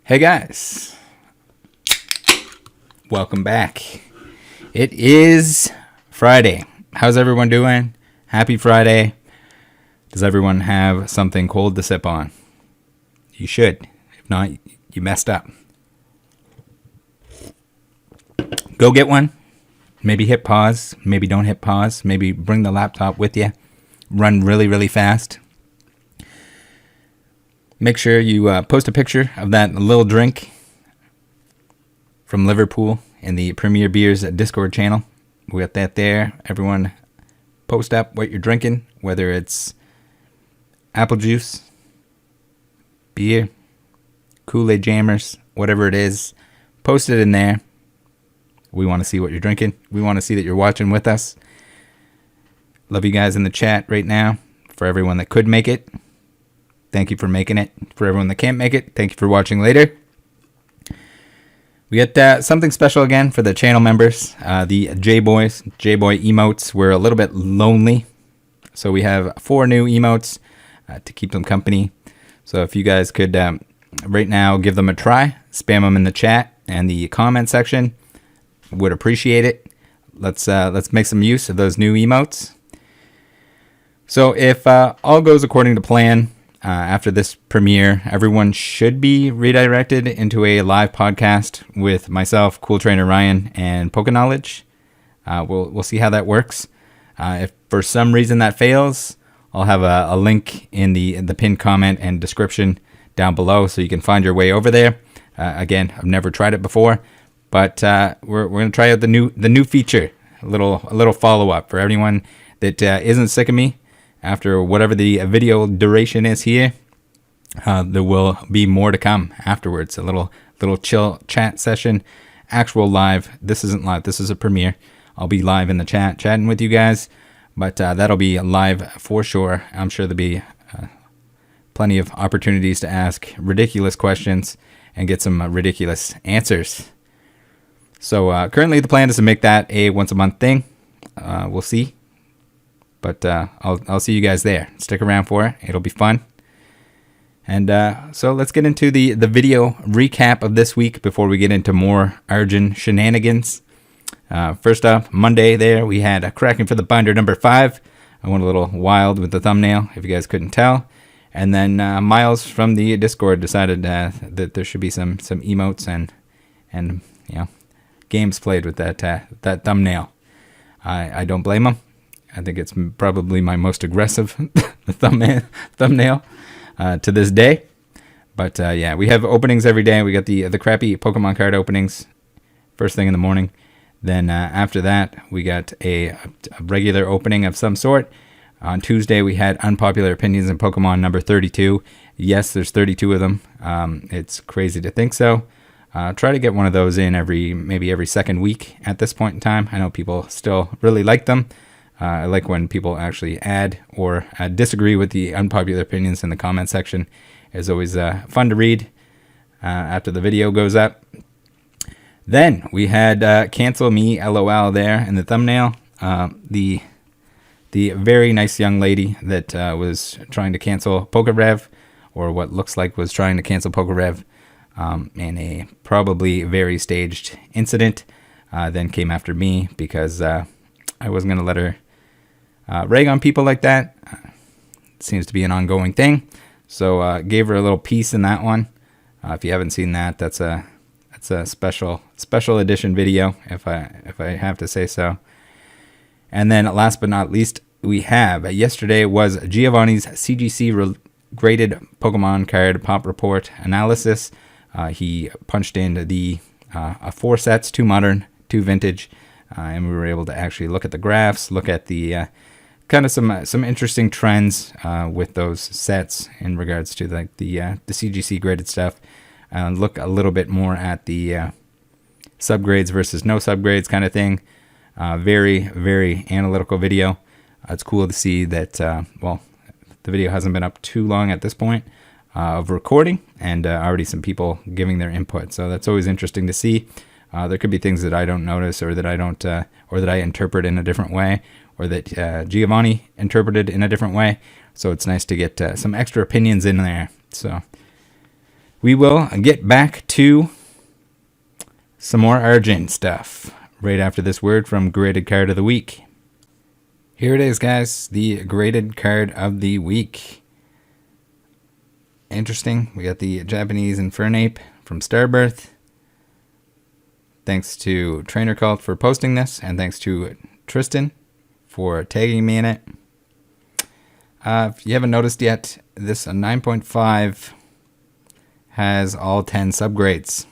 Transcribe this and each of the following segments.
Hey guys, welcome back. It is Friday. How's everyone doing? Happy Friday. Does everyone have something cold to sip on? You should. If not, you messed up. Go get one. Maybe hit pause. Maybe don't hit pause. Maybe bring the laptop with you. Run really, really fast. Make sure you post a picture of that little drink from Liverpool in the Premier Beers Discord channel. We got that there. Everyone post up what you're drinking, whether it's apple juice, beer, Kool-Aid Jammers, whatever it is. Post it in there. We want to see what you're drinking. We want to see that you're watching with us. Love you guys in the chat right now. For everyone that could make it, thank you for making it. For everyone that can't make it, thank you for watching later. We got something special again for the channel members. The J-Boy emotes were a little bit lonely. So we have 4 new emotes to keep them company. So if you guys could right now give them a try, spam them in the chat and the comment section, would appreciate it. Let's make some use of those new emotes. So if all goes according to plan, after this premiere, everyone should be redirected into a live podcast with myself, Cool Trainer Ryan, and Poke Knowledge. We'll see how that works. If for some reason that fails, I'll have a link in the pinned comment and description down below, so you can find your way over there. Again, I've never tried it before, but we're gonna try out the new feature. A little follow up for anyone that isn't sick of me. After whatever the video duration is here, there will be more to come afterwards. A little chill chat session, actual live. This isn't live. This is a premiere. I'll be live in the chat, chatting with you guys, but that'll be live for sure. I'm sure there'll be plenty of opportunities to ask ridiculous questions and get some ridiculous answers. So currently the plan is to make that a once a month thing. We'll see. But I'll see you guys there. Stick around for it. It'll be fun. And so let's get into the video recap of this week before we get into more Arjun shenanigans. First up, Monday there, we had a Cracking for the Binder number 5. I went a little wild with the thumbnail, if you guys couldn't tell. And then Miles from the Discord decided that there should be some emotes and you know, games played with that thumbnail. I don't blame him. I think it's probably my most aggressive thumbnail to this day. But yeah, we have openings every day. We got the crappy Pokemon card openings first thing in the morning. Then after that, we got a regular opening of some sort. On Tuesday, we had Unpopular Opinions in Pokemon number 32. Yes, there's 32 of them. It's crazy to think so. Try to get one of those in maybe every second week at this point in time. I know people still really like them. I like when people actually add or disagree with the unpopular opinions in the comment section. It's always fun to read after the video goes up. Then we had Cancel Me LOL there in the thumbnail. The very nice young lady that was trying to cancel Pokerev, or what looks like was trying to cancel Pokerev in a probably very staged incident, then came after me because I wasn't going to let her rag on people like that. It seems to be an ongoing thing. So gave her a little piece in that one. If you haven't seen that, that's a special edition video, if I have to say so. And then last but not least, we have yesterday was Giovanni's CGC graded Pokemon card pop report analysis. He punched in the 4 sets, 2 modern, 2 vintage, and we were able to actually look at the graphs, look at the kind of some interesting trends with those sets in regards to the CGC graded stuff, and look a little bit more at the subgrades versus no subgrades kind of thing. Very, very analytical video. It's cool to see that, well, the video hasn't been up too long at this point of recording, and already some people giving their input. So that's always interesting to see. There could be things that I don't notice, or that I don't, or that I interpret in a different way, or that Giovanni interpreted in a different way. So it's nice to get some extra opinions in there. So we will get back to some more Arjun stuff right after this word from Graded Card of the Week. Here it is, guys, the Graded Card of the Week. Interesting. We got the Japanese Infernape from Starbirth. Thanks to Trainer Cult for posting this, and thanks to Tristan for tagging me in it. If you haven't noticed yet, this 9.5 has all 10 subgrades.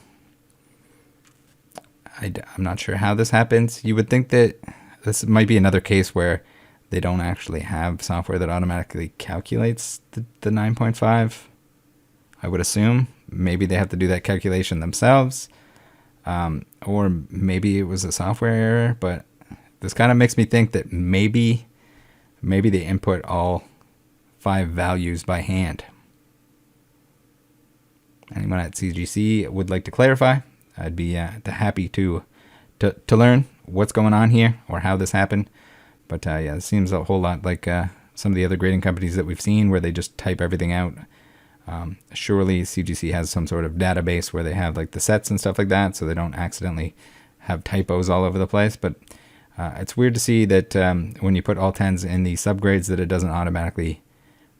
I'm not sure how this happens. You would think that this might be another case where they don't actually have software that automatically calculates the 9.5. I would assume maybe they have to do that calculation themselves, or maybe it was a software error. But this kind of makes me think that maybe they input all 5 values by hand. Anyone at CGC would like to clarify, I'd be happy to learn what's going on here or how this happened. But yeah, it seems a whole lot like some of the other grading companies that we've seen where they just type everything out. Surely CGC has some sort of database where they have like the sets and stuff like that, so they don't accidentally have typos all over the place. But it's weird to see that when you put all 10s in the subgrades that it doesn't automatically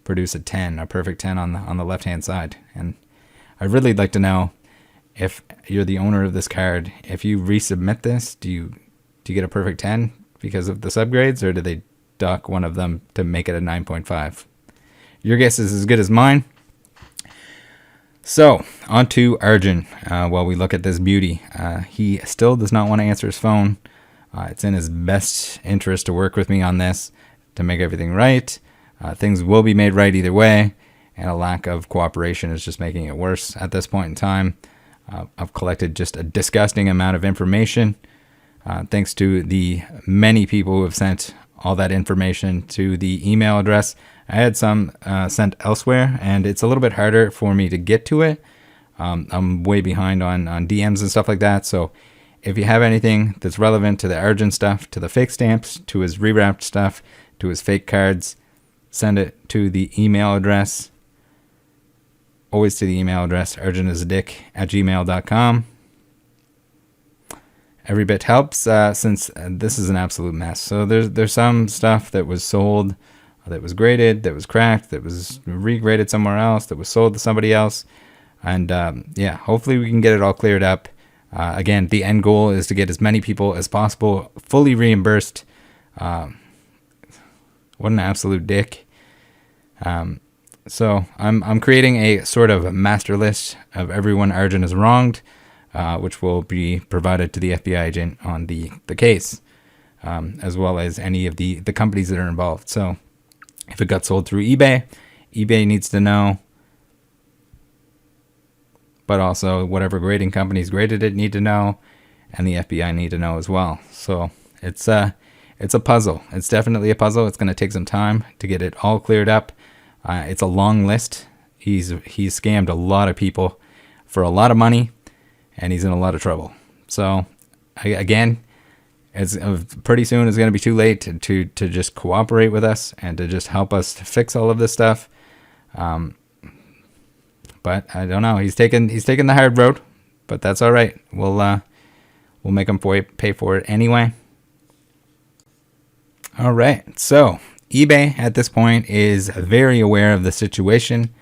produce a 10, a perfect 10 on the left-hand side. And I'd really like to know, if you're the owner of this card, if you resubmit this, do you get a perfect 10 because of the subgrades, or do they dock one of them to make it a 9.5? Your guess is as good as mine. So, on to Arjun. While we look at this beauty, he still does not want to answer his phone. It's in his best interest to work with me on this to make everything right. Things will be made right either way, and a lack of cooperation is just making it worse at this point in time. I've collected just a disgusting amount of information. Thanks to the many people who have sent all that information to the email address. I had some sent elsewhere, and it's a little bit harder for me to get to it. I'm way behind on DMs and stuff like that. So if you have anything that's relevant to the Arjun stuff, to the fake stamps, to his rewrapped stuff, to his fake cards, send it to the email address. Always to the email address, ArjunIsADick@gmail.com. Every bit helps, since this is an absolute mess. So there's some stuff that was sold, that was graded, that was cracked, that was regraded somewhere else, that was sold to somebody else. And yeah, hopefully we can get it all cleared up. Again, the end goal is to get as many people as possible fully reimbursed. What an absolute dick. So I'm creating a sort of master list of everyone Arjun has wronged, which will be provided to the FBI agent on the case, as well as any of the companies that are involved. So if it got sold through eBay needs to know, but also whatever grading companies graded it need to know, and the FBI need to know as well. So it's a puzzle. It's definitely a puzzle. It's going to take some time to get it all cleared up. It's a long list. He's scammed a lot of people for a lot of money, and he's in a lot of trouble. So again, it's pretty soon it's going to be too late to just cooperate with us and to just help us to fix all of this stuff. But I don't know. He's taken the hard road, but that's all right. We'll make him pay for it anyway. All right. So eBay at this point is very aware of the situation.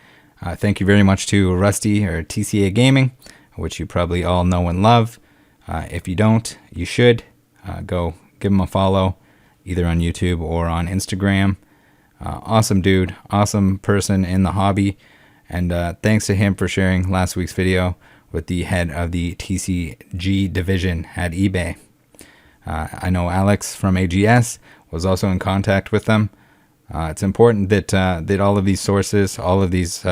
Thank you very much to Rusty or TCA Gaming, which you probably all know and love. If you don't, you should go give him a follow, either on YouTube or on Instagram. Awesome dude, awesome person in the hobby, and thanks to him for sharing last week's video with the head of the TCG division at eBay. I know Alex from AGS was also in contact with them. It's important that all of these sources, all of these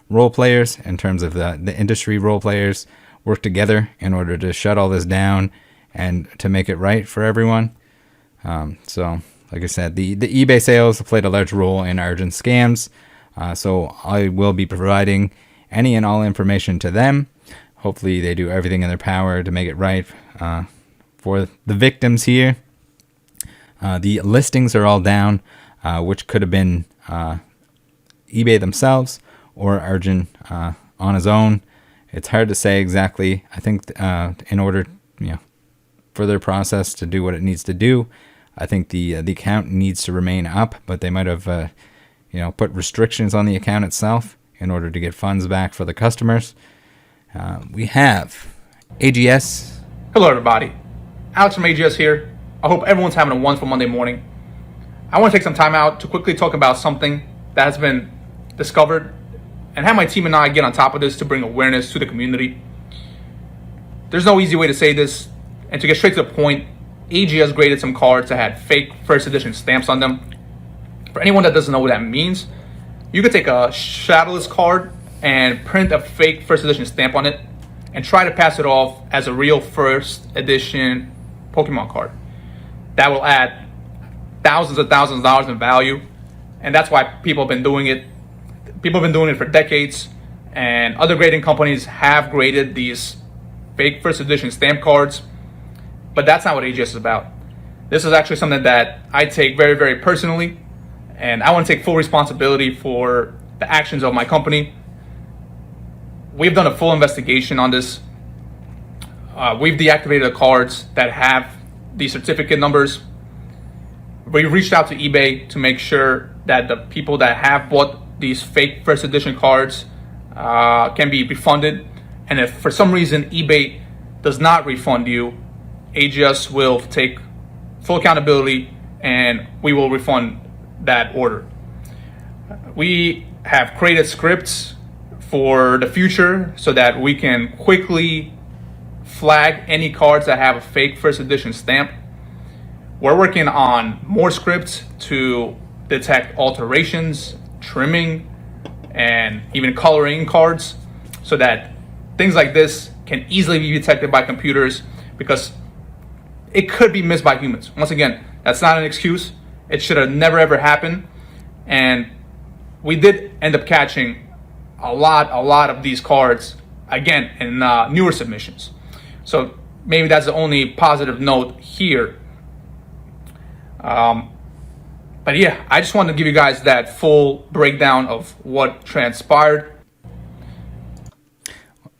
role players, in terms of the industry role players, work together in order to shut all this down and to make it right for everyone. So, like I said, the eBay sales played a large role in Arjun scams. So I will be providing any and all information to them. Hopefully they do everything in their power to make it right for the victims here. The listings are all down, which could have been eBay themselves or Arjun on his own. It's hard to say exactly. I think in order, for their process to do what it needs to do, I think the account needs to remain up, but they might have put restrictions on the account itself in order to get funds back for the customers. We have AGS. Hello everybody, Alex from AGS here. I hope everyone's having a wonderful Monday morning. I want to take some time out to quickly talk about something that has been discovered and have my team and I get on top of this to bring awareness to the community. There's no easy way to say this, and to get straight to the point, AGS graded some cards that had fake first edition stamps on them. For anyone that doesn't know what that means, you could take a shadowless card and print a fake first edition stamp on it and try to pass it off as a real first edition Pokemon card. That will add thousands of dollars in value, and that's why people have been doing it. People have been doing it for decades, and other grading companies have graded these fake first edition stamp cards, but that's not what AGS is about. This is actually something that I take very, very personally, and I want to take full responsibility for the actions of my company. We've done a full investigation on this. We've deactivated the cards that have the certificate numbers. We reached out to eBay to make sure that the people that have bought these fake first edition cards can be refunded. And if for some reason eBay does not refund you, AGS will take full accountability and we will refund that order. We have created scripts for the future so that we can quickly flag any cards that have a fake first edition stamp. We're working on more scripts to detect alterations, trimming, and even coloring cards so that things like this can easily be detected by computers, because it could be missed by humans. Once again, that's not an excuse. It should have never ever happened. And we did end up catching a lot of these cards again in newer submissions. So maybe that's the only positive note here. But yeah, I just wanted to give you guys that full breakdown of what transpired.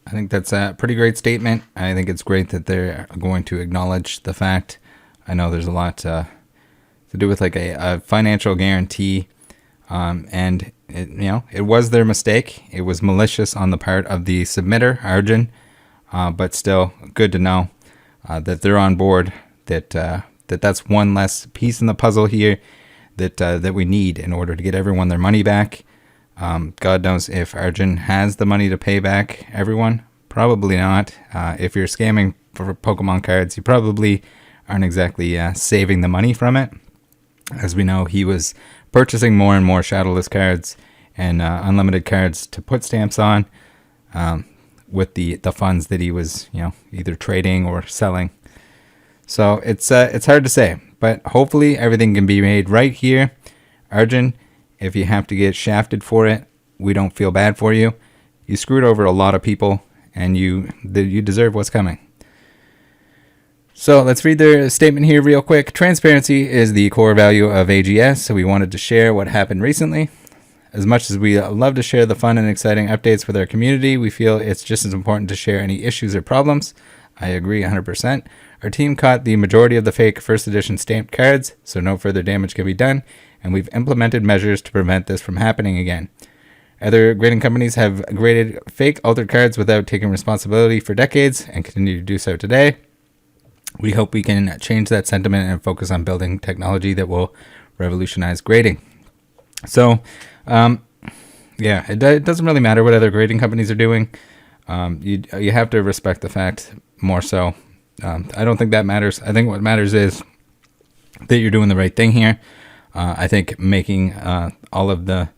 I think that's a pretty great statement. I think it's great that they're going to acknowledge the fact. I know there's a lot to do with like a financial guarantee, and it was their mistake. It was malicious on the part of the submitter, Arjun, but still good to know that they're on board. That's one less piece in the puzzle here that we need in order to get everyone their money back. God knows if Arjun has the money to pay back everyone. Probably not. If you're scamming for Pokemon cards, you probably aren't exactly saving the money from it. As we know, he was purchasing more and more shadowless cards and unlimited cards to put stamps on with the funds that he was either trading or selling. So it's hard to say, but hopefully everything can be made right here. Arjun, if you have to get shafted for it, we don't feel bad for you. You screwed over a lot of people, and you deserve what's coming. So let's read their statement here real quick. Transparency is the core value of AGS, so we wanted to share what happened recently. As much as we love to share the fun and exciting updates with our community, we feel it's just as important to share any issues or problems. I agree 100%. Our team caught the majority of the fake first edition stamped cards, so no further damage can be done, and we've implemented measures to prevent this from happening again. Other grading companies have graded fake altered cards without taking responsibility for decades and continue to do so today. We hope we can change that sentiment and focus on building technology that will revolutionize grading. So, it doesn't really matter what other grading companies are doing. You have to respect the fact more so. I don't think that matters. I think what matters is that you're doing the right thing here. I think making all of the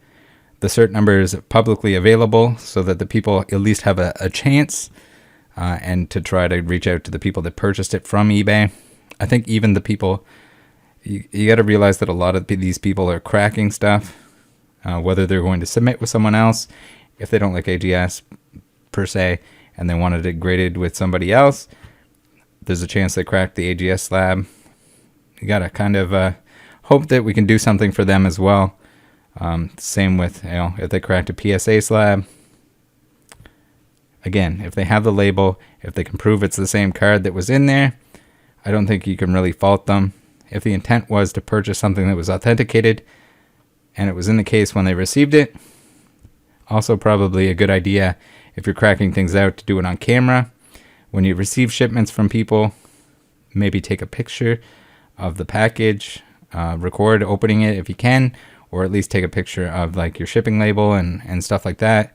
cert numbers publicly available so that the people at least have a chance, and to try to reach out to the people that purchased it from eBay. I think even the people, you got to realize that a lot of these people are cracking stuff, whether they're going to submit with someone else, if they don't like AGS per se, and they wanted it graded with somebody else, there's a chance they cracked the AGS slab. You got to kind of hope that we can do something for them as well. Same with, if they cracked a PSA slab. Again, if they have the label, if they can prove it's the same card that was in there, I don't think you can really fault them. If the intent was to purchase something that was authenticated and it was in the case when they received it, also probably a good idea if you're cracking things out to do it on camera. When you receive shipments from people, maybe take a picture of the package, record opening it if you can, or at least take a picture of like your shipping label and stuff like that.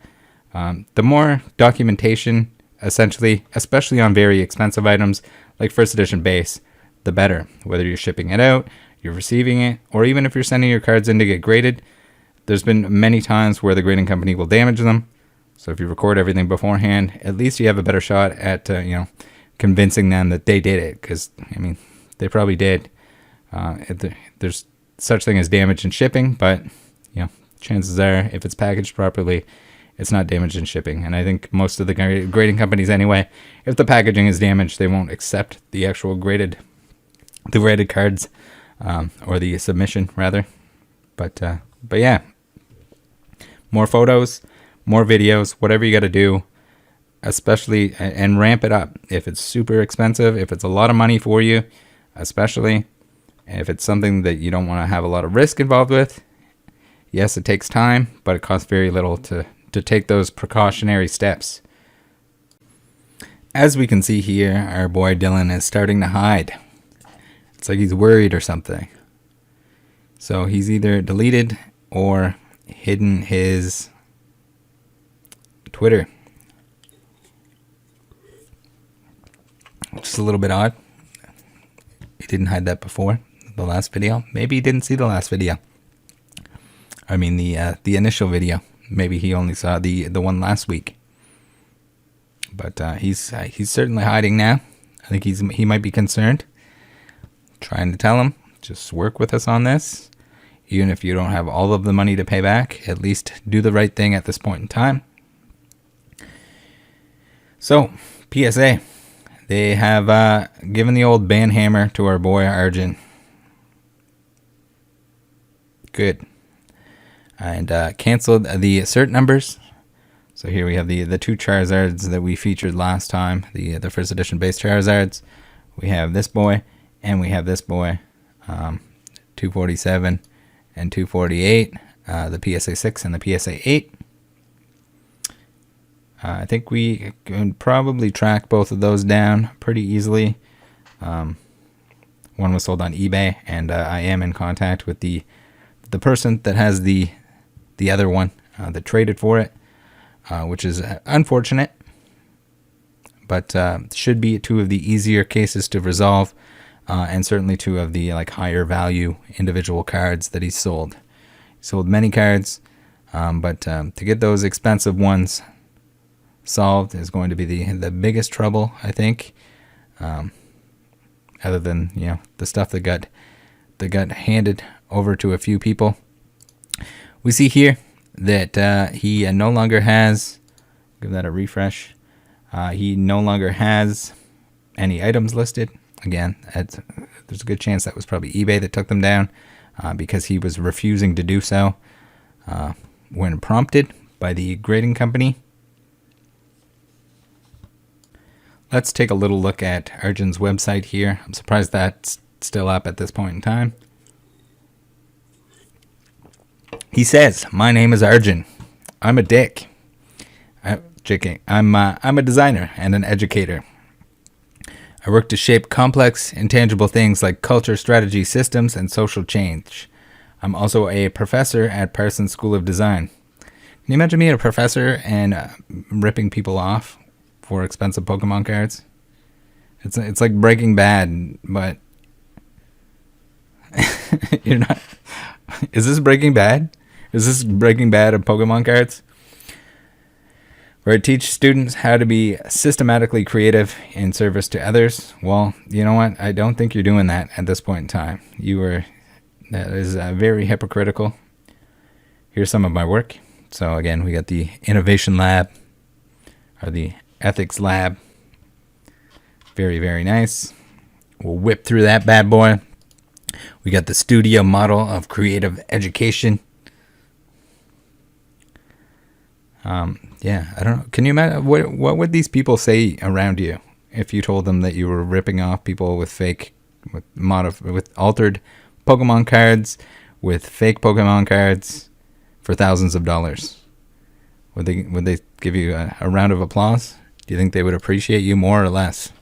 The more documentation, essentially, especially on very expensive items like first edition base, the better. Whether you're shipping it out, you're receiving it, or even if you're sending your cards in to get graded, there's been many times where the grading company will damage them. So if you record everything beforehand, at least you have a better shot at convincing them that they did it, because I mean they probably did. There's such thing as damage in shipping, but chances are if it's packaged properly, it's not damaged in shipping. And I think most of the grading companies anyway, if the packaging is damaged, they won't accept the actual graded cards, or the submission rather. But yeah, more photos, more videos, whatever you got to do, especially, and ramp it up. If it's super expensive, if it's a lot of money for you, especially if it's something that you don't want to have a lot of risk involved with, yes, it takes time, but it costs very little to take those precautionary steps. As we can see here, our boy Dylan is starting to hide. It's like he's worried or something. So he's either deleted or hidden his Twitter. Which is a little bit odd. He didn't hide that before, the last video. Maybe he didn't see the last video. I mean the initial video. Maybe he only saw the one last week. But he's certainly hiding now. I think he might be concerned. Trying to tell him, just work with us on this. Even if you don't have all of the money to pay back, at least do the right thing at this point in time. So, PSA. They have given the old ban hammer to our boy Arjun. Good. And canceled the cert numbers. So here we have the two Charizards that we featured last time, the first edition base Charizards. We have this boy, and we have this boy, 247 and 248, the PSA 6 and the PSA 8. I think we can probably track both of those down pretty easily. One was sold on eBay, and I am in contact with the person that has the other one that traded for it, which is unfortunate, but should be two of the easier cases to resolve, and certainly two of the higher value individual cards that he sold. He sold many cards, but to get those expensive ones solved is going to be the biggest trouble, I think. Other than the stuff that got handed over to a few people. We see here that he no longer has, give that a refresh, he no longer has any items listed. Again, there's a good chance that was probably eBay that took them down, because he was refusing to do so when prompted by the grading company. Let's take a little look at Arjun's website here. I'm surprised that's still up at this point in time. He says, "My name is Arjun. I'm a dick. I'm a designer and an educator. I work to shape complex, intangible things like culture, strategy, systems, and social change. I'm also a professor at Parsons School of Design." Can you imagine being a professor and ripping people off for expensive Pokemon cards? It's like Breaking Bad, but you're not. Is this Breaking Bad? Is this Breaking Bad of Pokemon cards? Where I teach students how to be systematically creative in service to others. Well, you know what? I don't think you're doing that at this point in time. That is very hypocritical. Here's some of my work. So again, we got the Innovation Lab, or the Ethics Lab. Very, very nice. We'll whip through that bad boy. We got the Studio Model of Creative Education. Yeah, I don't know. Can you imagine what would these people say around you if you told them that you were ripping off people with with altered Pokemon cards, with fake Pokemon cards for thousands of dollars? Would they give you a round of applause? Do you think they would appreciate you more or less?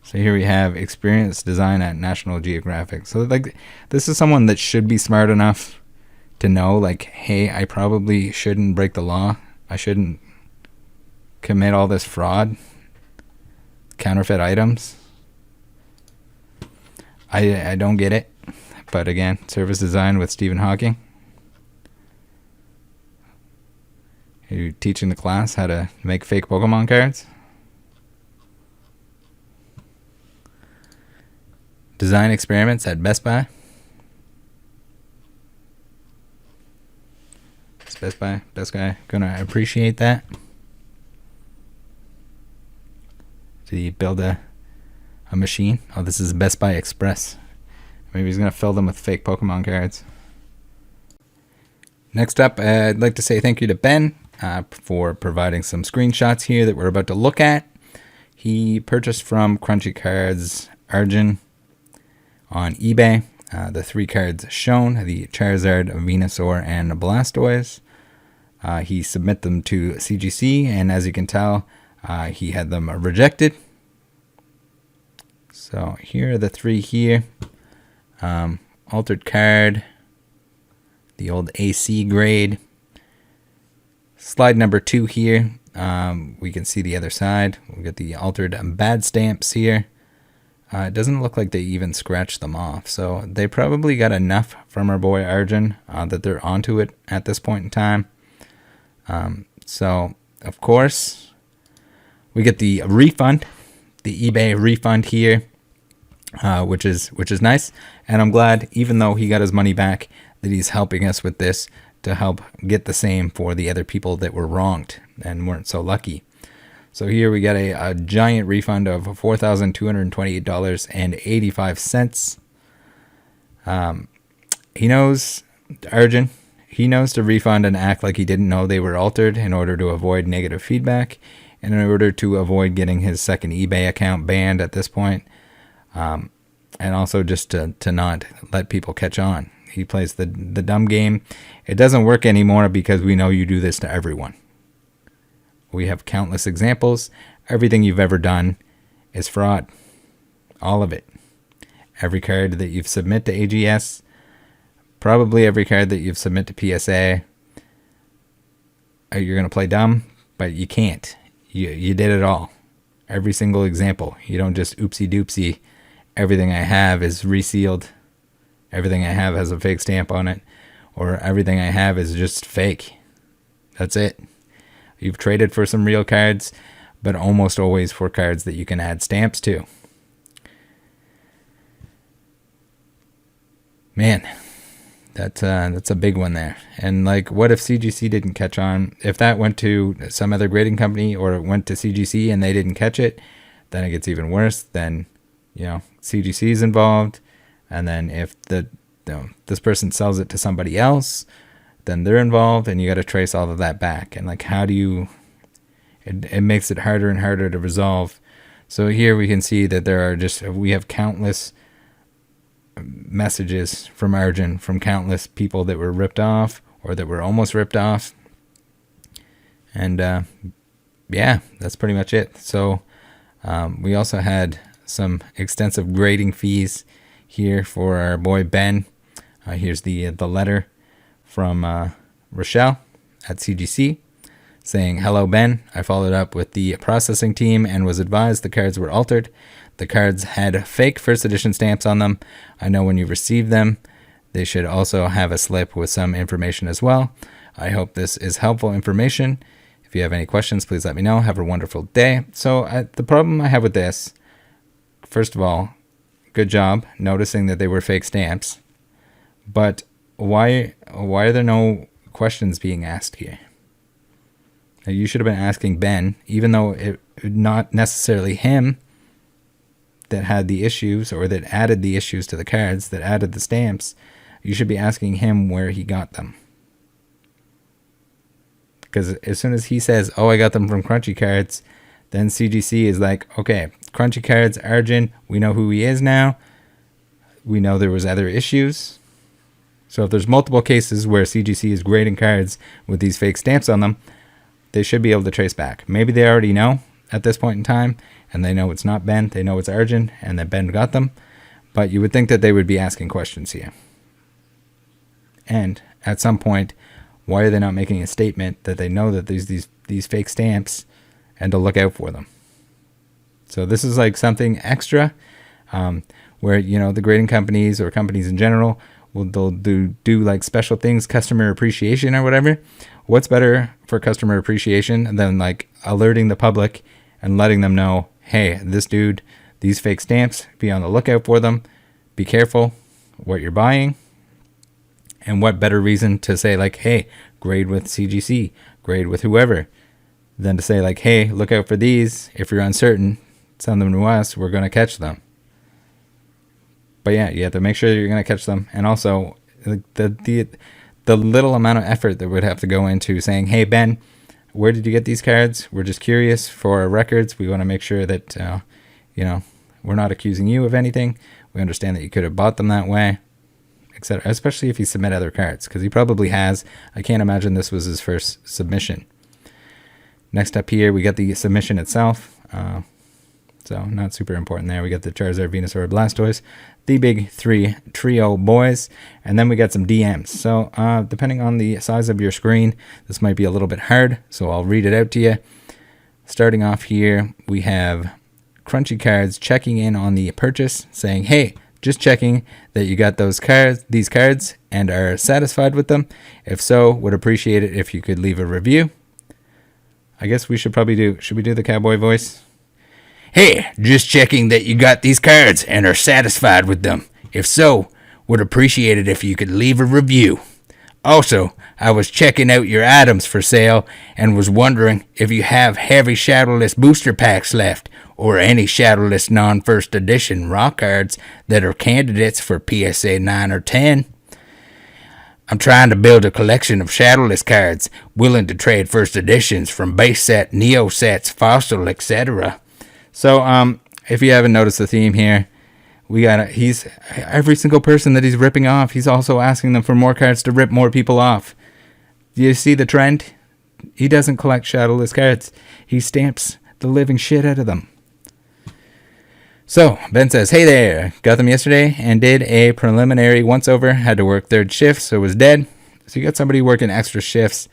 So here we have experience design at National Geographic. So like this is someone that should be smart enough to know, like, hey, I probably shouldn't break the law. I shouldn't commit all this fraud, counterfeit items. I don't get it. But again, service design with Stephen Hawking. Are you teaching the class how to make fake Pokemon cards? Design experiments at Best Buy. Is Best Guy gonna appreciate that? Did he build a machine? Oh, this is Best Buy Express. Maybe he's gonna fill them with fake Pokemon cards. Next up, I'd like to say thank you to Ben for providing some screenshots here that we're about to look at. He purchased from Crunchy Cards Arjun on eBay. The 3 cards shown, the Charizard, Venusaur, and Blastoise. He submit them to CGC, and as you can tell, he had them rejected. So here are the 3 here. Altered card, the old AC grade. Slide number 2 here. We can see the other side. We got the altered bad stamps here. It doesn't look like they even scratched them off. So they probably got enough from our boy Arjun that they're onto it at this point in time. So, of course, we get the refund, the eBay refund here, which is nice. And I'm glad, even though he got his money back, that he's helping us with this to help get the same for the other people that were wronged and weren't so lucky. So here we got a giant refund of $4,228.85. He knows, Arjun, he knows to refund and act like he didn't know they were altered in order to avoid negative feedback and in order to avoid getting his second eBay account banned at this point. And also just to not let people catch on. He plays the dumb game. It doesn't work anymore because we know you do this to everyone. We have countless examples. Everything you've ever done is fraud. All of it. Every card that you've submit to AGS, probably every card that you've submit to PSA, you're going to play dumb, but you can't. You did it all. Every single example. You don't just oopsie doopsie. Everything I have is resealed. Everything I have has a fake stamp on it. Or everything I have is just fake. That's it. You've traded for some real cards, but almost always for cards that you can add stamps to. Man, that's a big one there. And like, what if CGC didn't catch on? If that went to some other grading company or it went to CGC and they didn't catch it, then it gets even worse. Then, CGC is involved. And then if this person sells it to somebody else, then they're involved, and you got to trace all of that back. And like, how do you? It makes it harder and harder to resolve. So here we can see that we have countless messages from Arjun from countless people that were ripped off or that were almost ripped off. And yeah, that's pretty much it. So we also had some extensive grading fees here for our boy Ben. Here's the letter from Rochelle at CGC saying, "Hello, Ben. I followed up with the processing team and was advised the cards were altered. The cards had fake first edition stamps on them. I know when you receive them, they should also have a slip with some information as well. I hope this is helpful information. If you have any questions, please let me know. Have a wonderful day." So the problem I have with this, first of all, good job noticing that they were fake stamps. But why are there no questions being asked here? Now, you should have been asking Ben, even though it not necessarily him that had the issues or that added the issues to the cards, that added the stamps. You should be asking him where he got them. because as soon as he says, oh, I got them from Crunchy Cards, then CGC is like, okay, Crunchy Cards, Arjun, we know who he is now. We know there was other issues. So if there's multiple cases where CGC is grading cards with these fake stamps on them, they should be able to trace back. Maybe they already know at this point in time, and they know it's not Ben, they know it's Arjun, and that Ben got them. But you would think that they would be asking questions here. And at some point, why are they not making a statement that they know that there's these fake stamps and to look out for them? So this is like something extra where, you know, the grading companies or companies in general, they'll do like special things, customer appreciation or whatever. What's better for customer appreciation than like alerting the public and letting them know, hey, this dude, these fake stamps, be on the lookout for them. Be careful what you're buying. And what better reason to say like, hey, grade with CGC, grade with whoever, than to say like, hey, look out for these. If you're uncertain, send them to us. We're going to catch them. But yeah, you have to make sure that you're going to catch them. And also the little amount of effort that would have to go into saying, hey, Ben, where did you get these cards? We're just curious for our records. We want to make sure that, you know, we're not accusing you of anything. We understand that you could have bought them that way, etc. Especially if you submit other cards, because he probably has. I can't imagine this was his first submission. Next up here, we got the submission itself. So not super important there. We got the Charizard, Venusaur, Blastoise, the big three trio boys, and then we got some DMs. So depending on the size of your screen, this might be a little bit hard, so I'll read it out to you. Starting off here, we have Crunchy Cards checking in on the purchase, saying, hey, just checking that you got these cards and are satisfied with them. If so, would appreciate it if you could leave a review. I guess we should we do the cowboy voice? Hey, just checking that you got these cards and are satisfied with them. If so, would appreciate it if you could leave a review. Also, I was checking out your items for sale and was wondering if you have heavy shadowless booster packs left or any shadowless non-first edition raw cards that are candidates for PSA 9 or 10. I'm trying to build a collection of shadowless cards, willing to trade first editions from base set, neo sets, fossil, etc. So, if you haven't noticed the theme here, he's every single person that he's ripping off, he's also asking them for more cards to rip more people off. Do you see the trend? He doesn't collect shadowless cards. He stamps the living shit out of them. So, Ben says, hey there, got them yesterday and did a preliminary once-over, had to work third shift, so was dead. So you got somebody working extra shifts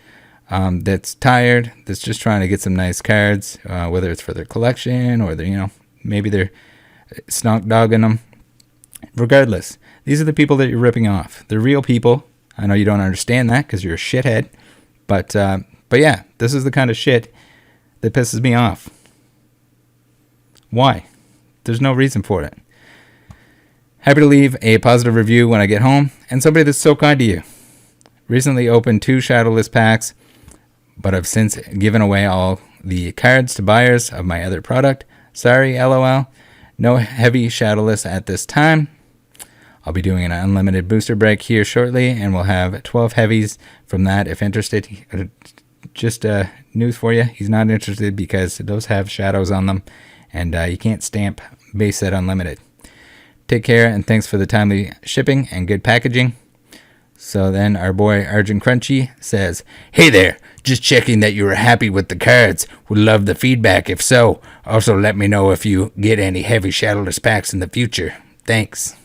that's tired, that's just trying to get some nice cards, whether it's for their collection or maybe they're snock dogging them. Regardless, these are the people that you're ripping off. They're real people. I know you don't understand that because you're a shithead, but yeah, this is the kind of shit that pisses me off. Why? There's no reason for it. Happy to leave a positive review when I get home, and somebody that's so kind to you. Recently opened 2 shadowless packs, but I've since given away all the cards to buyers of my other product. Sorry, LOL. No heavy shadowless at this time. I'll be doing an unlimited booster break here shortly, and we'll have 12 heavies from that if interested. Just news for you, he's not interested because those have shadows on them, and you can't stamp base set unlimited. Take care, and thanks for the timely shipping and good packaging. So then our boy Arjun Crunchy says, hey there, just checking that you were happy with the cards. Would love the feedback if so. Also let me know if you get any heavy shadowless packs in the future. Thanks.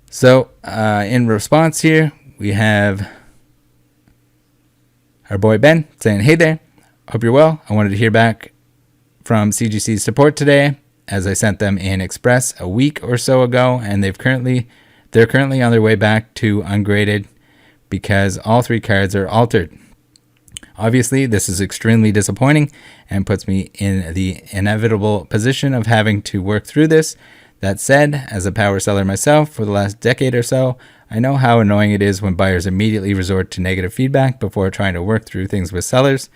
So in response here, we have our boy Ben saying, hey there, hope you're well. I wanted to hear back from CGC's support today, as I sent them in Express a week or so ago, and they're currently on their way back to ungraded because all 3 cards are altered. Obviously, this is extremely disappointing and puts me in the inevitable position of having to work through this. That said, as a power seller myself for the last decade or so, I know how annoying it is when buyers immediately resort to negative feedback before trying to work through things with sellers,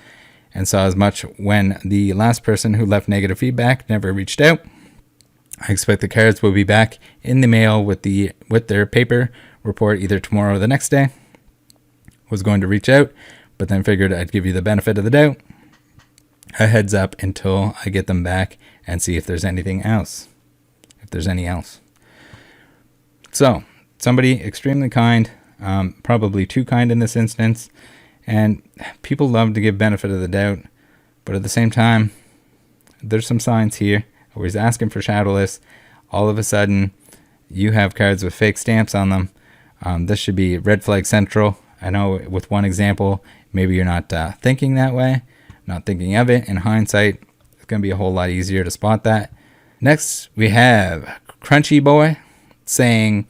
and saw as much when the last person who left negative feedback never reached out. I expect the cards will be back in the mail with their paper report either tomorrow or the next day. was going to reach out, but then figured I'd give you the benefit of the doubt. A heads up until I get them back and see if there's anything else. If there's any else. So, somebody extremely kind, probably too kind in this instance, and people love to give benefit of the doubt, but at the same time, there's some signs here where he's asking for shadowless. All of a sudden, you have cards with fake stamps on them. This should be red flag central. I know with one example, maybe you're not thinking that way, not thinking of it. In hindsight, it's going to be a whole lot easier to spot that. Next, we have Crunchy Boy saying,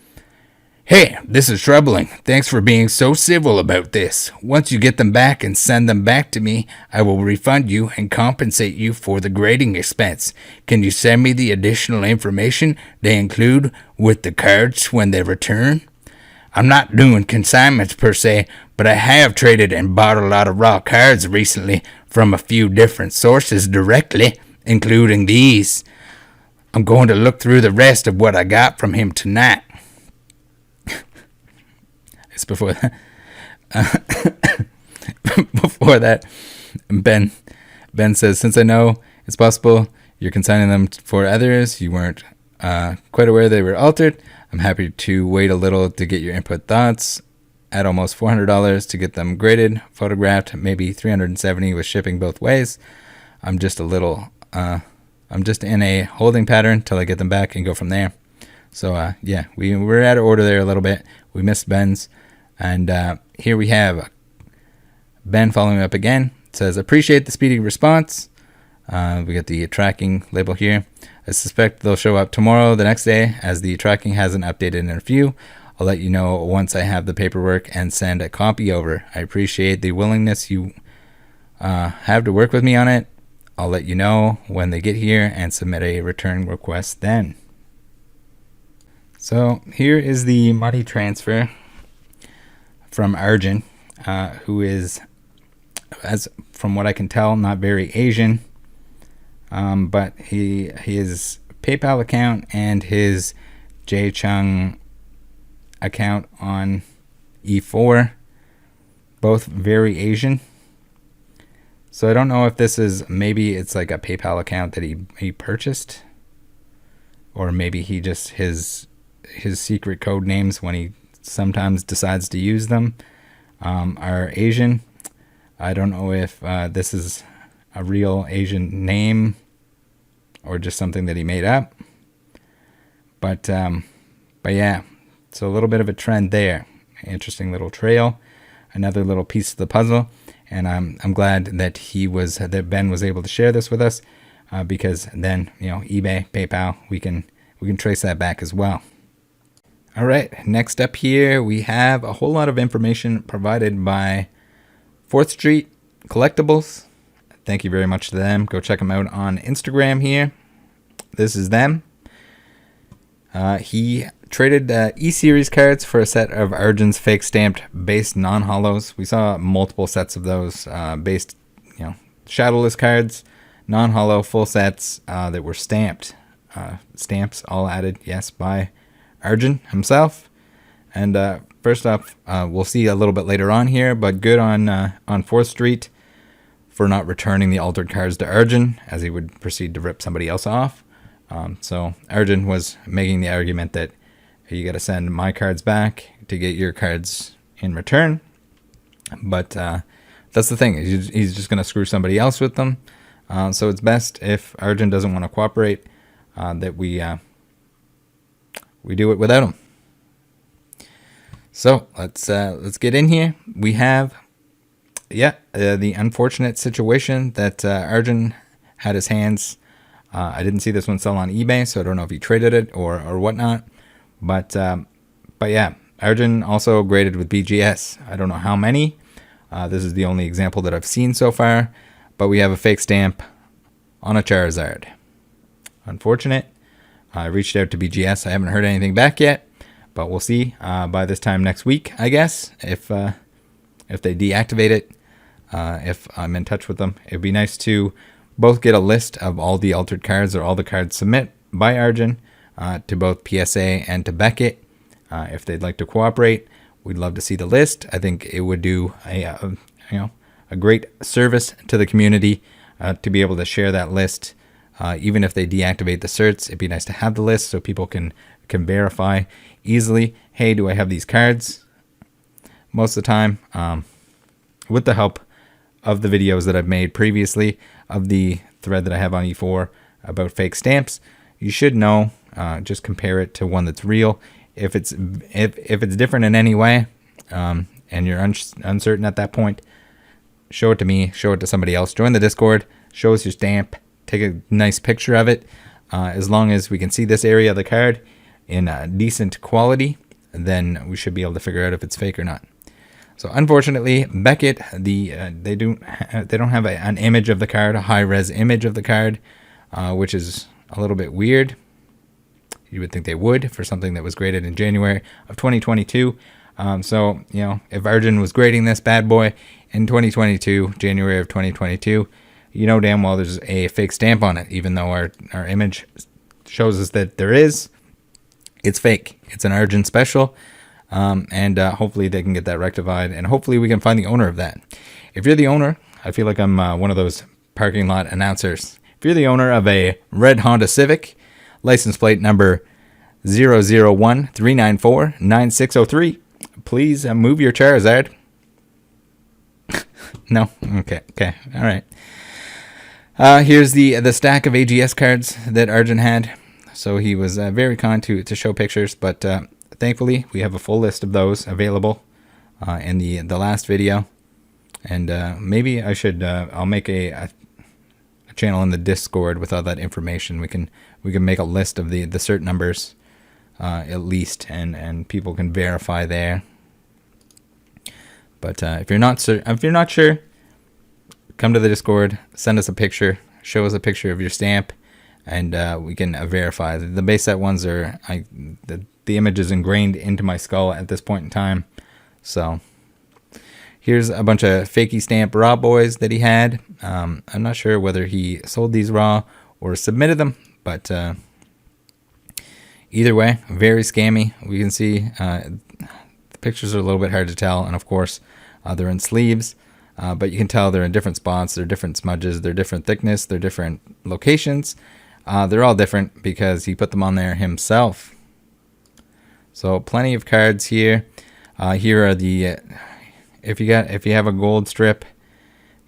"Hey, this is troubling. Thanks for being so civil about this. Once you get them back and send them back to me, I will refund you and compensate you for the grading expense. Can you send me the additional information they include with the cards when they return? I'm not doing consignments per se, but I have traded and bought a lot of raw cards recently from a few different sources directly, including these. I'm going to look through the rest of what I got from him tonight." It's before that. Before that, Ben says, "Since I know it's possible you're consigning them for others, you weren't quite aware they were altered. I'm happy to wait a little to get your input thoughts. At almost $400 to get them graded, photographed, maybe $370 with shipping both ways. I'm just in a holding pattern till I get them back and go from there." So yeah, we were out of order there a little bit. We missed Ben's. And here we have Ben following up again. It says, "Appreciate the speedy response." We got the tracking label here. "I suspect they'll show up tomorrow, the next day, as the tracking hasn't updated in a few. I'll let you know once I have the paperwork and send a copy over. I appreciate the willingness you have to work with me on it. I'll let you know when they get here and submit a return request then." So here is the money transfer from Arjun, who is, as from what I can tell, not very Asian, but his PayPal account and his J-Chung account on E4, both very Asian. So I don't know if this is, maybe it's like a PayPal account that he purchased, or maybe he just his secret code names when he sometimes decides to use them are Asian. I don't know if this is a real Asian name or just something that he made up. But yeah, so a little bit of a trend there. Interesting little trail, another little piece of the puzzle, and I'm glad that that Ben was able to share this with us, because then, you know, eBay, PayPal, we can trace that back as well. All right, next up here, we have a whole lot of information provided by 4th Street Collectibles. Thank you very much to them. Go check them out on Instagram here. This is them. He traded E-Series cards for a set of Arjun's fake stamped based non-hollows. We saw multiple sets of those based, you know, shadowless cards, non-hollow full sets that were stamped. Stamps all added, yes, by Arjun himself. And first off, we'll see a little bit later on here, but good on 4th Street for not returning the altered cards to Arjun, as he would proceed to rip somebody else off. So Arjun was making the argument that you got to send my cards back to get your cards in return. But that's the thing. He's just going to screw somebody else with them. So it's best, if Arjun doesn't want to cooperate, that we do it without him. So let's get in here. We have, the unfortunate situation that Arjun had his hands. I didn't see this one sell on eBay, so I don't know if he traded it or whatnot. But yeah, Arjun also graded with BGS. I don't know how many. This is the only example that I've seen so far. But we have a fake stamp on a Charizard. Unfortunate. I reached out to BGS. I haven't heard anything back yet, but we'll see by this time next week, I guess, if they deactivate it. If I'm in touch with them, it'd be nice to both get a list of all the altered cards, or all the cards submit by Arjun to both PSA and to Beckett, if they'd like to cooperate. we'd love to see the list. I think it would do a great service to the community to be able to share that list. Even if they deactivate the certs, it'd be nice to have the list so people can verify easily. Hey, do I have these cards? Most of the time, with the help of the videos that I've made previously, of the thread that I have on E4 about fake stamps, you should know. Just compare it to one that's real. If it's different in any way, and you're uncertain at that point, show it to me. Show it to somebody else. Join the Discord. Show us your stamp. Take a nice picture of it. As long as we can see this area of the card in decent quality, then we should be able to figure out if it's fake or not. So unfortunately, Beckett, they don't have an image of the card, a high-res image of the card, which is a little bit weird. You would think they would for something that was graded in January of 2022. So, if Arjun was grading this bad boy in 2022, January of 2022, damn well there's a fake stamp on it, even though our image shows us that there is. It's fake. It's an Arjun special. And hopefully they can get that rectified, and hopefully we can find the owner of that. If you're the owner, I feel like I'm one of those parking lot announcers. If you're the owner of a red Honda Civic, license plate number 001-394-9603, please move your Charizard. No? Okay, all right. Here's the stack of AGS cards that Arjun had. So he was very kind to show pictures, but thankfully we have a full list of those available in the last video. And maybe I should I'll make a channel in the Discord with all that information. We can make a list of the cert numbers at least, and people can verify there. But if you're not sure, come to the Discord, send us a picture, show us a picture of your stamp, and we can verify. The base set ones are the image is ingrained into my skull at this point in time. So here's a bunch of fakey stamp raw boys that he had. I'm not sure whether he sold these raw or submitted them, but either way, very scammy. We can see the pictures are a little bit hard to tell, and of course they're in sleeves, but you can tell they're in different spots. They're different smudges, they're different thickness, they're different locations. They're all different because he put them on there himself. So plenty of cards here. Here are the if you have a gold strip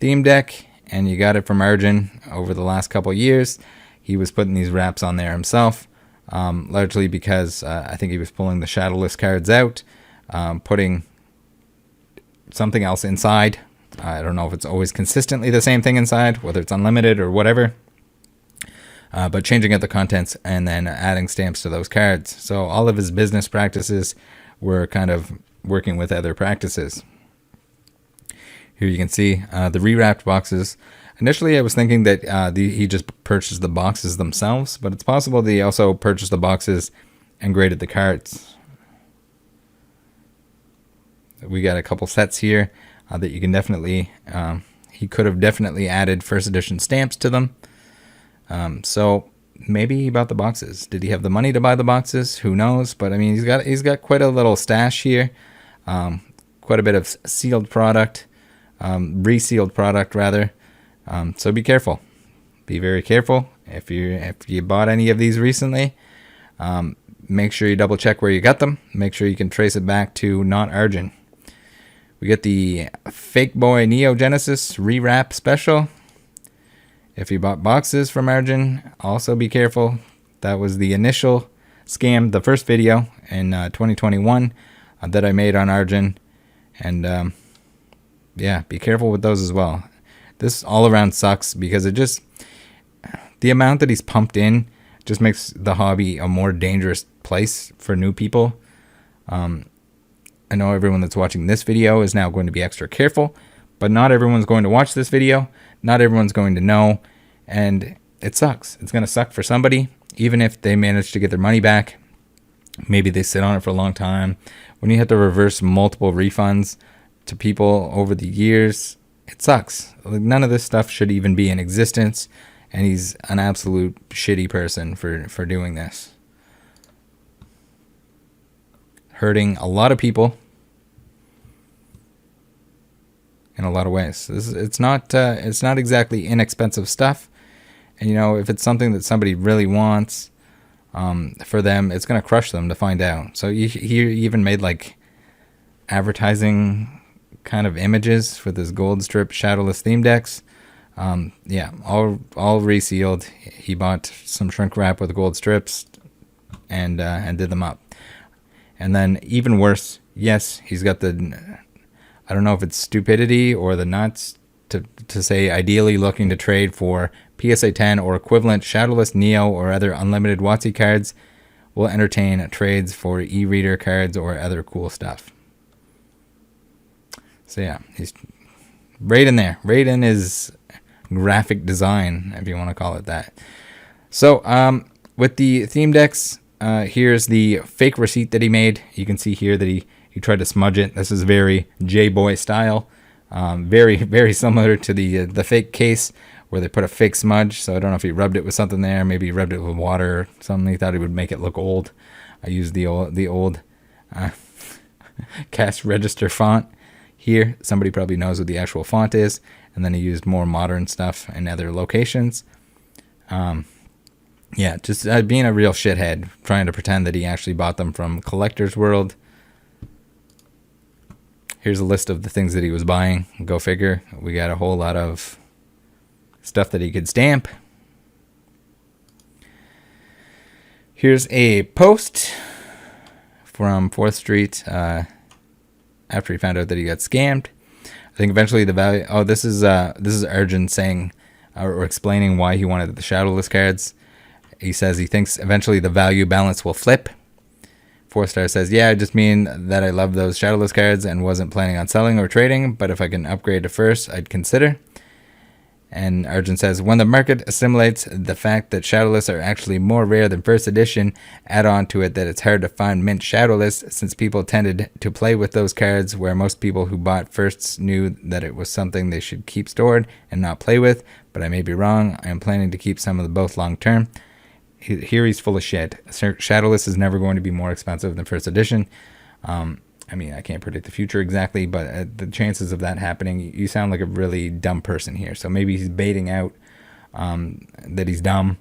theme deck and you got it from Arjun over the last couple years, he was putting these wraps on there himself, largely because I think he was pulling the shadowless cards out, putting something else inside. I don't know if it's always consistently the same thing inside, whether it's unlimited or whatever. But changing out the contents and then adding stamps to those cards. So all of his business practices were kind of working with other practices. Here you can see the rewrapped boxes. Initially, I was thinking that he just purchased the boxes themselves, but it's possible that he also purchased the boxes and graded the cards. We got a couple sets here that you can definitely, he could have definitely added first edition stamps to them. So maybe he bought the boxes. Did he have the money to buy the boxes? Who knows? But I mean, he's got quite a little stash here. Quite a bit of sealed product, resealed product rather. So be careful. Be very careful. If you bought any of these recently, make sure you double check where you got them. Make sure you can trace it back to not Arjun. We get the Fake Boy Neo Genesis rewrap special. If you bought boxes from Arjun, also be careful. That was the initial scam, the first video in 2021 that I made on Arjun. And yeah, be careful with those as well. This all around sucks because the amount that he's pumped in just makes the hobby a more dangerous place for new people. I know everyone that's watching this video is now going to be extra careful, but not everyone's going to watch this video. Not everyone's going to know, and it sucks. It's going to suck for somebody, even if they manage to get their money back. Maybe they sit on it for a long time. When you have to reverse multiple refunds to people over the years, it sucks. Like, none of this stuff should even be in existence, and he's an absolute shitty person for doing this. Hurting a lot of people in a lot of ways. It's not exactly inexpensive stuff, and if it's something that somebody really wants, for them, it's gonna crush them to find out. So he even made like advertising kind of images for this gold strip shadowless theme decks. Yeah, all resealed. He bought some shrink wrap with gold strips and did them up. And then even worse, yes, he's got the, I don't know if it's stupidity or the nuts to say ideally looking to trade for PSA 10 or equivalent shadowless Neo or other unlimited WotC cards. Will entertain trades for e-reader cards or other cool stuff. So yeah, he's right in there, right in his graphic design, if you want to call it that. So with the theme decks, here's the fake receipt that he made. You can see here that he tried to smudge it. This is very J-Boy style. Very, very similar to the fake case where they put a fake smudge. So I don't know if he rubbed it with something there. Maybe he rubbed it with water or something. He thought it would make it look old. I used the old cash register font here. Somebody probably knows what the actual font is. And then he used more modern stuff in other locations. Yeah, just being a real shithead, trying to pretend that he actually bought them from Collector's World. Here's a list of the things that he was buying. Go figure. We got a whole lot of stuff that he could stamp. Here's a post from 4th Street after he found out that he got scammed. I think eventually the value... Oh, this is Arjun saying or explaining why he wanted the shadowless cards. He says he thinks eventually the value balance will flip. 4-star says, yeah, I just mean that I love those shadowless cards and wasn't planning on selling or trading, but if I can upgrade to first, I'd consider. And Arjun says, when the market assimilates the fact that shadowless are actually more rare than first edition, add on to it that it's hard to find mint shadowless since people tended to play with those cards where most people who bought firsts knew that it was something they should keep stored and not play with, but I may be wrong. I am planning to keep some of the both long term. Here he's full of shit. Shadowless is never going to be more expensive than first edition. I mean, I can't predict the future exactly, but the chances of that happening, you sound like a really dumb person here. So maybe he's baiting out that he's dumb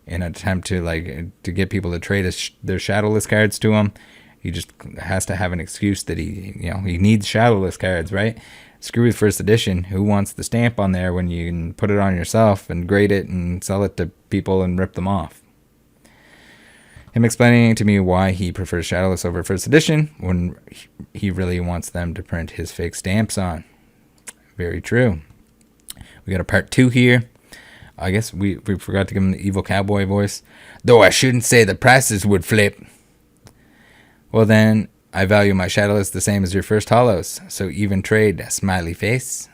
in an attempt to get people to trade their shadowless cards to him. He just has to have an excuse that he needs shadowless cards, right? Screw with first edition. Who wants the stamp on there when you can put it on yourself and grade it and sell it to people and rip them off? Him explaining to me why he prefers shadowless over first edition when he really wants them to print his fake stamps on. Very true. We got a part 2 here. I guess we forgot to give him the evil cowboy voice. Though I shouldn't say the prices would flip. Well then, I value my shadowless the same as your first hollows. So even trade, smiley face.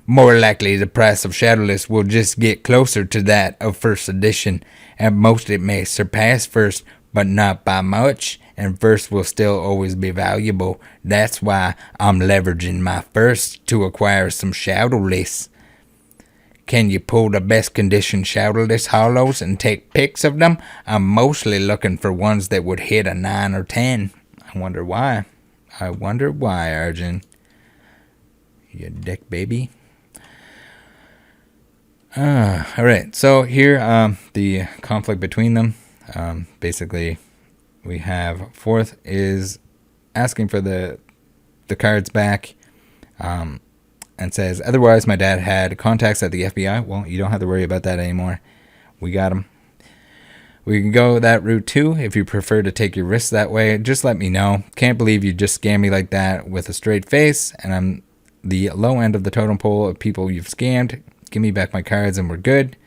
More likely the price of shadowless will just get closer to that of first edition. At most it may surpass first, but not by much, and first will still always be valuable. That's why I'm leveraging my first to acquire some shadowless. Can you pull the best condition shadowless hollows and take pics of them? I'm mostly looking for ones that would hit a 9 or 10. I wonder why. Arjun. You dick baby. Alright, so here, the conflict between them. Basically, we have 4th is asking for the cards back, and says, otherwise my dad had contacts at the FBI. Well, you don't have to worry about that anymore. We got them. We can go that route too. If you prefer to take your risks that way, just let me know. Can't believe you just scammed me like that with a straight face, and I'm the low end of the totem pole of people you've scammed. Give me back my cards and we're good.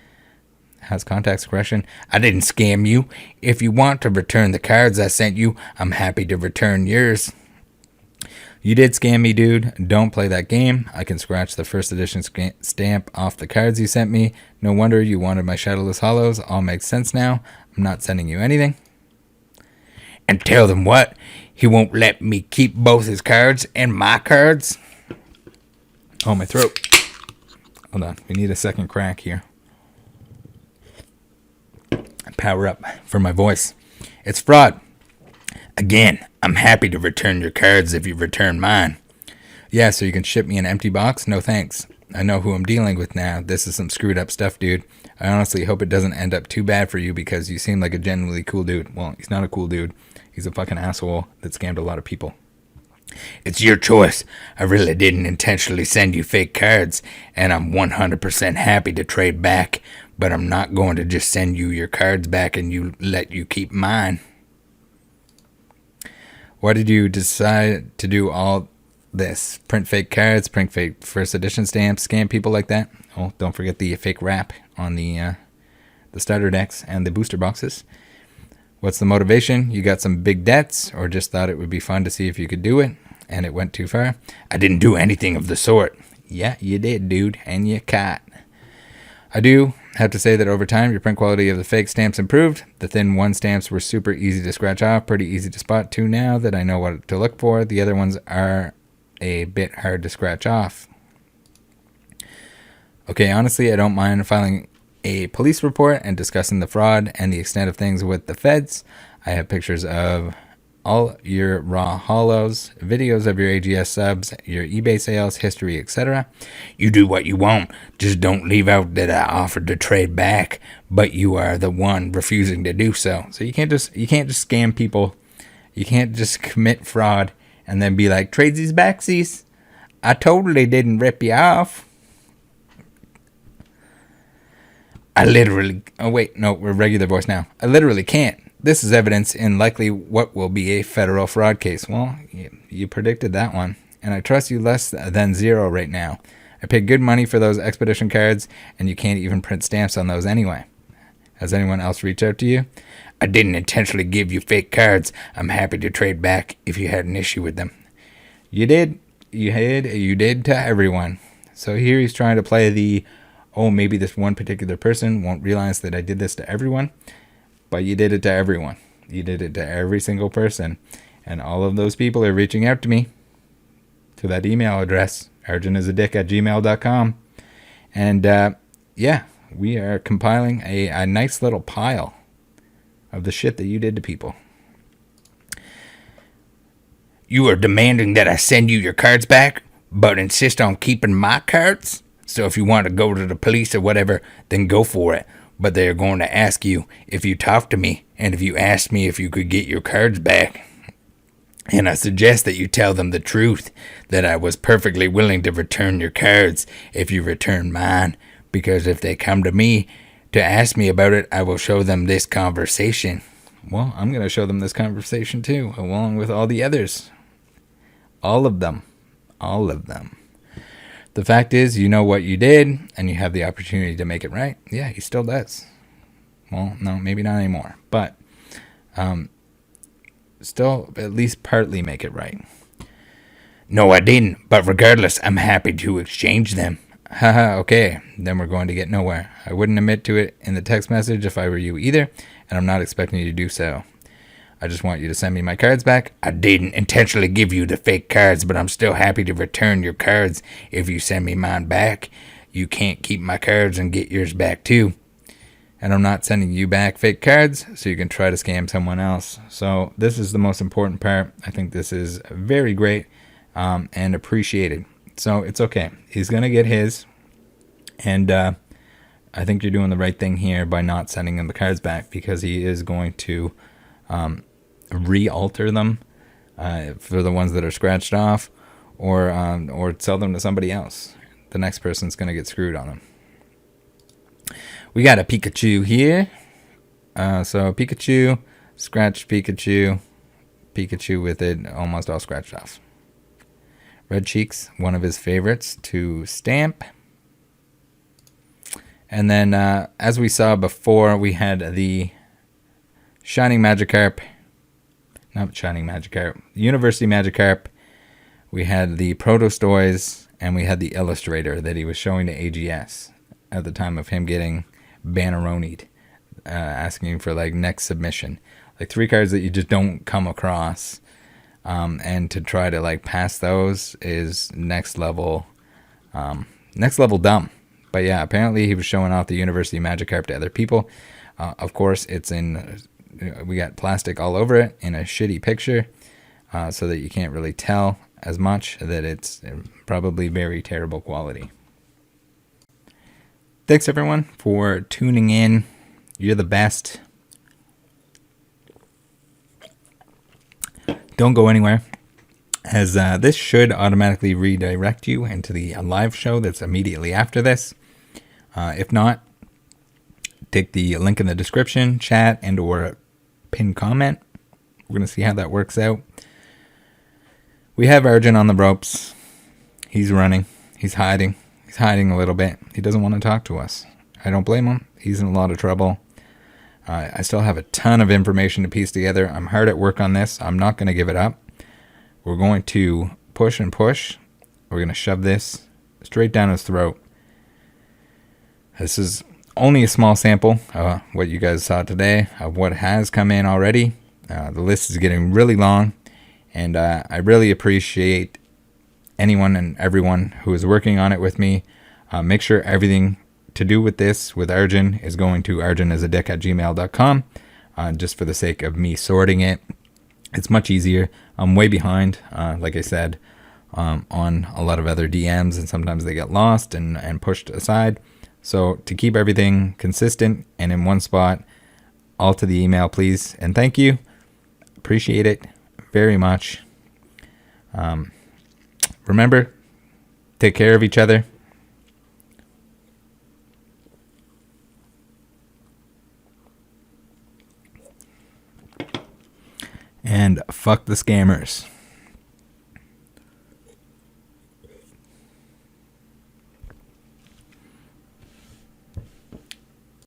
Has contacts aggression. I didn't scam you. If you want to return the cards I sent you, I'm happy to return yours. You did scam me, dude. Don't play that game. I can scratch the first edition stamp off the cards you sent me. No wonder you wanted my shadowless hollows. All makes sense now. I'm not sending you anything. And tell them what? He won't let me keep both his cards and my cards? Oh, my throat. Hold on. We need a second crack here. Power up for my voice. It's fraud. Again, I'm happy to return your cards if you return mine. Yeah, so you can ship me an empty box? No thanks. I know who I'm dealing with now. This is some screwed up stuff, dude. I honestly hope it doesn't end up too bad for you because you seem like a genuinely cool dude. Well, he's not a cool dude. He's a fucking asshole that scammed a lot of people. It's your choice. I really didn't intentionally send you fake cards, and I'm 100% happy to trade back, but I'm not going to just send you your cards back and let you keep mine. Why did you decide to do all this? Print fake cards, print fake first edition stamps, scam people like that? Oh, don't forget the fake wrap on the starter decks and the booster boxes. What's the motivation? You got some big debts or just thought it would be fun to see if you could do it and it went too far? I didn't do anything of the sort. Yeah, you did, dude, and you caught. I do have to say that over time, your print quality of the fake stamps improved. The thin one stamps were super easy to scratch off, pretty easy to spot too now that I know what to look for. The other ones are a bit hard to scratch off. Okay, honestly, I don't mind filing a police report and discussing the fraud and the extent of things with the feds. I have pictures of all your raw holos, videos of your AGS subs, your eBay sales, history, etc. You do what you want. Just don't leave out that I offered to trade back, but you are the one refusing to do so. So you can't just scam people. You can't just commit fraud and then be like, tradesies backsies. I totally didn't rip you off. I literally... Oh, wait. No, we're regular voice now. I literally can't. This is evidence in likely what will be a federal fraud case. Well, you predicted that one. And I trust you less than zero right now. I paid good money for those expedition cards, and you can't even print stamps on those anyway. Has anyone else reached out to you? I didn't intentionally give you fake cards. I'm happy to trade back if you had an issue with them. You did. You did to everyone. So here he's trying to play the, oh, maybe this one particular person won't realize that I did this to everyone. But you did it to everyone. You did it to every single person. And all of those people are reaching out to me to that email address, ArjunIsADick@gmail.com. And yeah, we are compiling a nice little pile of the shit that you did to people. You are demanding that I send you your cards back, but insist on keeping my cards? So if you want to go to the police or whatever, then go for it. But they're going to ask you if you talk to me and if you ask me if you could get your cards back. And I suggest that you tell them the truth, that I was perfectly willing to return your cards if you return mine, because if they come to me to ask me about it, I will show them this conversation. Well, I'm going to show them this conversation too, along with all the others. All of them. All of them. The fact is, you know what you did, and you have the opportunity to make it right. Yeah, he still does. Well, no, maybe not anymore. But still at least partly make it right. No, I didn't. But regardless, I'm happy to exchange them. Haha, okay. Then we're going to get nowhere. I wouldn't admit to it in the text message if I were you either, and I'm not expecting you to do so. I just want you to send me my cards back. I didn't intentionally give you the fake cards, but I'm still happy to return your cards if you send me mine back. You can't keep my cards and get yours back too. And I'm not sending you back fake cards, so you can try to scam someone else. So this is the most important part. I think this is very great and appreciated. So it's okay. He's going to get his. And I think you're doing the right thing here by not sending him the cards back, because he is going to re-alter them for the ones that are scratched off, or sell them to somebody else. The next person's going to get screwed on them. We got a Pikachu here. So Pikachu, scratched Pikachu, Pikachu with it almost all scratched off. Red Cheeks, one of his favorites to stamp. And then, as we saw before, we had the Shining Magikarp. Not Shining Magikarp. University Magikarp. We had the Protostoys, and we had the Illustrator that he was showing to AGS at the time of him getting Banneronied, asking for like next submission. Like 3 cards that you just don't come across. And to try to like pass those is next level dumb. But yeah, apparently he was showing off the University Magikarp to other people. Of course, it's in... We got plastic all over it in a shitty picture, so that you can't really tell. as much that it's probably very terrible quality. Thanks everyone for tuning in. You're the best. Don't go anywhere, as this should automatically redirect you into the live show that's immediately after this. If not, take the link in the description, chat, and or pinned comment. We're going to see how that works out. We have Arjun on the ropes. He's running. He's hiding. He's hiding a little bit. He doesn't want to talk to us. I don't blame him. He's in a lot of trouble. I still have a ton of information to piece together. I'm hard at work on this. I'm not going to give it up. We're going to push and push. We're going to shove this straight down his throat. This is only a small sample of what you guys saw today of what has come in already. The list is getting really long, and I really appreciate anyone and everyone who is working on it with me. Make sure everything to do with this with Arjun is going to ArjunIsADick@gmail.com, just for the sake of me sorting it. It's much easier. I'm way behind, like I said, on a lot of other DMs, and sometimes they get lost and pushed aside. So to keep everything consistent and in one spot, all to the email, please. And thank you. Appreciate it very much. Remember, take care of each other. And fuck the scammers.